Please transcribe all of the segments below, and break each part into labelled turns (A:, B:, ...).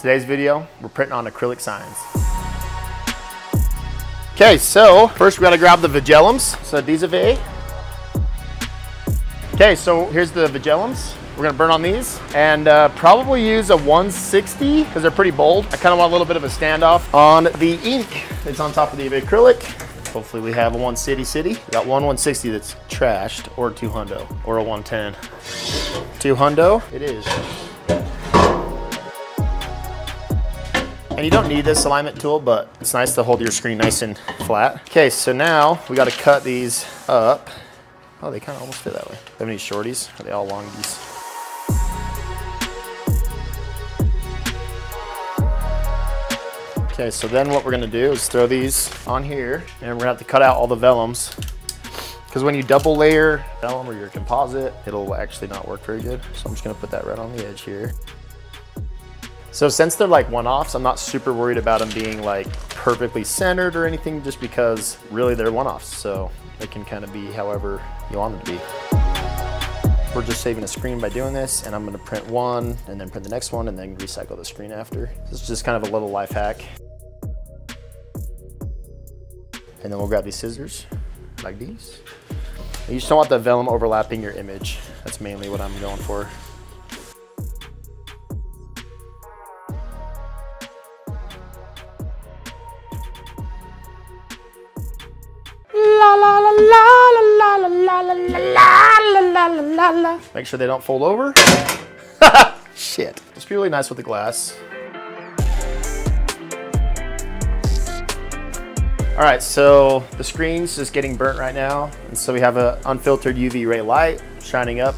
A: Today's video, we're printing on acrylic signs. Okay, so first we gotta grab the Vigellums. So these are V. Okay, so here's the Vigellums. We're gonna burn on these and probably use a 160 because they're pretty bold. I kind of want a little bit of a standoff on the ink that's on top of the acrylic. Hopefully we have a 160. We got one 160 that's trashed, or 2 hundo, or a 110. 2 hundo, it is. And you don't need this alignment tool, but it's nice to hold your screen nice and flat. Okay, so now we gotta cut these up. Oh, they kind of almost fit that way. Do you have any shorties? Are they all longies? Okay, so then what we're gonna do is throw these on here, and we're gonna have to cut out all the vellums, because when you double layer vellum or your composite, it'll actually not work very good. So I'm just gonna put that right on the edge here. So since they're like one-offs, I'm not super worried about them being like perfectly centered or anything, just because really they're one-offs. So they can kind of be however you want them to be. We're just saving a screen by doing this, and I'm gonna print one and then print the next one and then recycle the screen after. This is just kind of a little life hack. And then we'll grab these scissors, like these. And you just don't want the vellum overlapping your image. That's mainly what I'm going for. La la la la la la la la la la la la. Make sure they don't fold over. Shit. Just be really nice with the glass. All right, so the screen's just getting burnt right now. And so we have an unfiltered UV ray light shining up.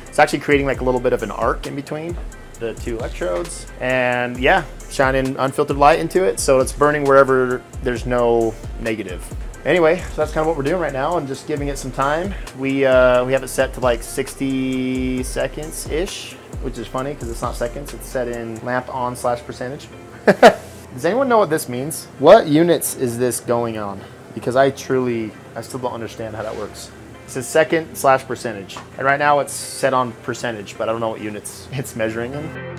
A: It's actually creating like a little bit of an arc in between the two electrodes. And yeah, shining unfiltered light into it. So it's burning wherever there's no negative. Anyway, so that's kind of what we're doing right now, and just giving it some time. We have it set to like 60 seconds-ish, which is funny because it's not seconds, it's set in lamp on / percentage. Does anyone know what this means? What units is this going on? Because I still don't understand how that works. It says second / percentage. And right now it's set on percentage, but I don't know what units it's measuring in.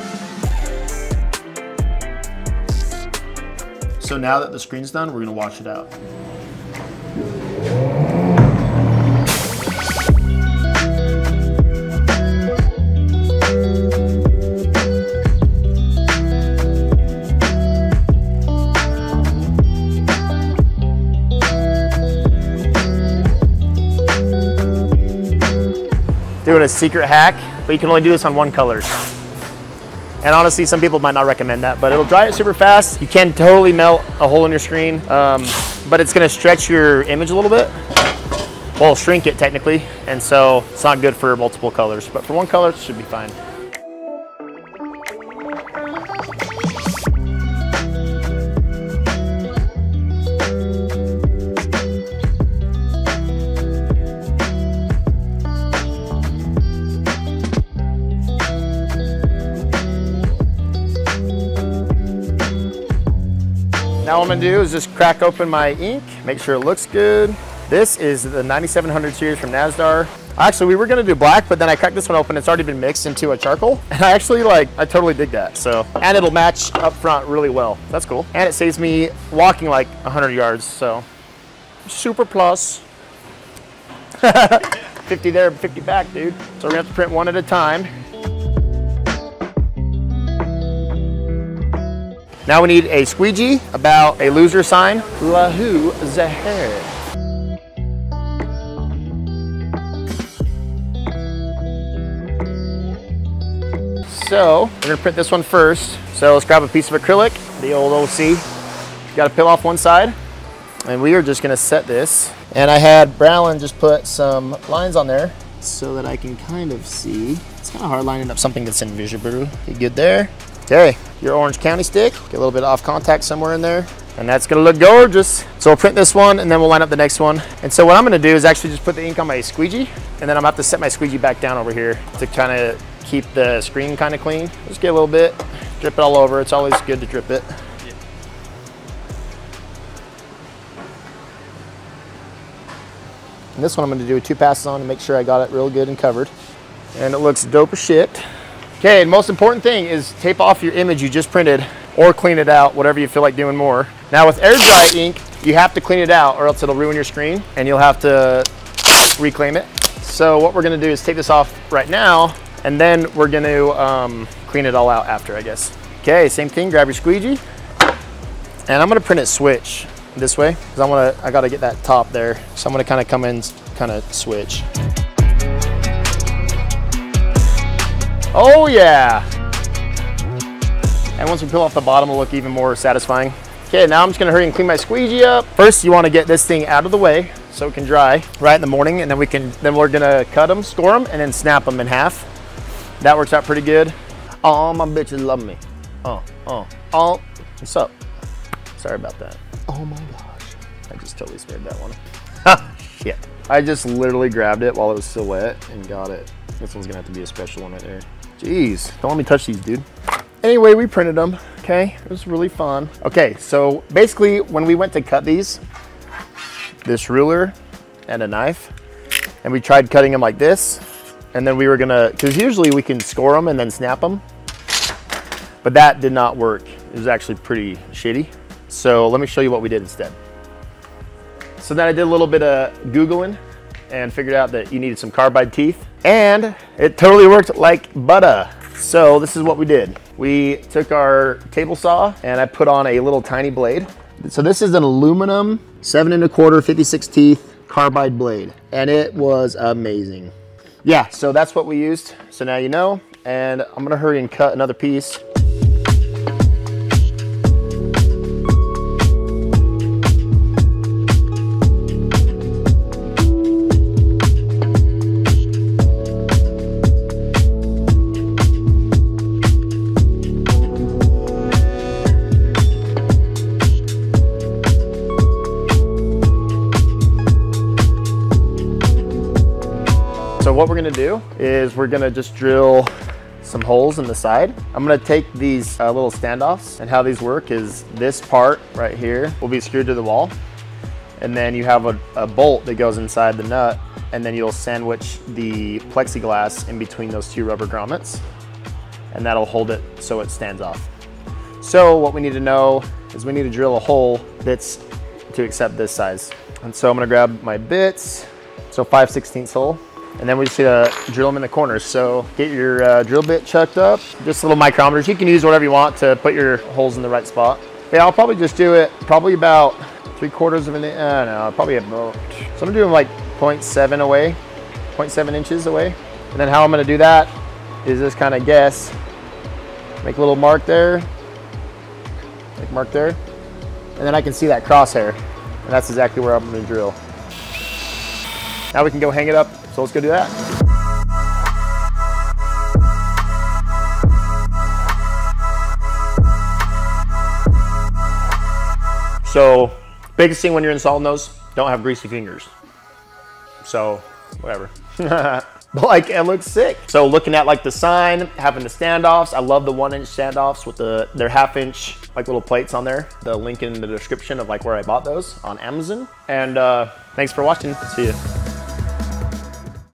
A: So now that the screen's done, we're gonna wash it out. Doing a secret hack, but you can only do this on one color. And honestly, some people might not recommend that, but it'll dry it super fast. You can totally melt a hole in your screen, but it's gonna stretch your image a little bit. Well, shrink it technically, and so it's not good for multiple colors, but for one color, it should be fine. Now what I'm gonna do is just crack open my ink, make sure it looks good. This is the 9700 series from NASDAR. Actually, we were gonna do black, but then I cracked this one open. It's already been mixed into a charcoal. And I actually I totally dig that. So, and it'll match up front really well. That's cool. And it saves me walking like 100 yards, so super plus. 50 there, 50 back, dude. So we're gonna have to print one at a time. Now we need a squeegee, about a loser sign. Lahu Zahir. So we're gonna print this one first. So let's grab a piece of acrylic, the old OC. You gotta peel off one side. And we are just gonna set this. And I had Browlin just put some lines on there so that I can kind of see. It's kind of hard lining up something that's invisible. You good there? Okay, your Orange County stick, get a little bit off contact somewhere in there, and that's gonna look gorgeous. So we'll print this one, and then we'll line up the next one. And so what I'm gonna do is actually just put the ink on my squeegee, and then I'm gonna have to set my squeegee back down over here to kind of keep the screen kind of clean. Just get a little bit, drip it all over. It's always good to drip it. And this one I'm gonna do 2 passes on to make sure I got it real good and covered. And it looks dope as shit. Okay, and most important thing is tape off your image you just printed or clean it out, whatever you feel like doing more. Now with air dry ink, you have to clean it out or else it'll ruin your screen and you'll have to reclaim it. So what we're gonna do is take this off right now and then we're gonna clean it all out after, I guess. Okay, same thing, grab your squeegee. And I'm gonna print it switch this way because I gotta get that top there. So I'm gonna kind of come in, kind of switch. Oh yeah! And once we peel off the bottom, it'll look even more satisfying. Okay, now I'm just gonna hurry and clean my squeegee up. First, you wanna get this thing out of the way so it can dry right in the morning, and then we're gonna cut them, score them, and then snap them in half. That works out pretty good. All my bitches love me. What's up? Sorry about that. Oh my gosh, I just totally spared that one. Ha, shit. I just literally grabbed it while it was still wet and got it. This one's gonna have to be a special one right there. Jeez, don't let me touch these, dude. Anyway, we printed them, okay? It was really fun. Okay, so basically when we went to cut these, this ruler and a knife, and we tried cutting them like this, and then we were gonna, because usually we can score them and then snap them, but that did not work. It was actually pretty shitty. So let me show you what we did instead. So then I did a little bit of Googling and figured out that you needed some carbide teeth, and it totally worked like butter. So this is what we did. We took our table saw and I put on a little tiny blade. So this is an aluminum 7 1/4 56 teeth carbide blade, and it was amazing. Yeah, so that's what we used. So now you know, and I'm gonna hurry and cut another piece. So what we're gonna do is we're gonna just drill some holes in the side. I'm gonna take these little standoffs, and how these work is this part right here will be screwed to the wall, and then you have a bolt that goes inside the nut, and then you'll sandwich the plexiglass in between those two rubber grommets, and that'll hold it so it stands off. So what we need to know is we need to drill a hole that's to accept this size. And so I'm gonna grab my bits, so 5/16 hole. And then we just drill them in the corners. So get your drill bit chucked up, just little micrometers. You can use whatever you want to put your holes in the right spot. Yeah, I'll probably just do it probably about 3/4 of an inch. No, probably about, so I'm doing like 0.7 away, 0.7 inches away. And then how I'm gonna do that is just kind of guess. Make a little mark there, make a mark there. And then I can see that crosshair. And that's exactly where I'm gonna drill. Now we can go hang it up. So let's go do that. So biggest thing when you're installing those, don't have greasy fingers. So whatever. But like, it looks sick. So looking at like the sign, having the standoffs, I love the 1 inch standoffs with their 1/2 inch like little plates on there. The link in the description of like where I bought those on Amazon. And thanks for watching. See ya.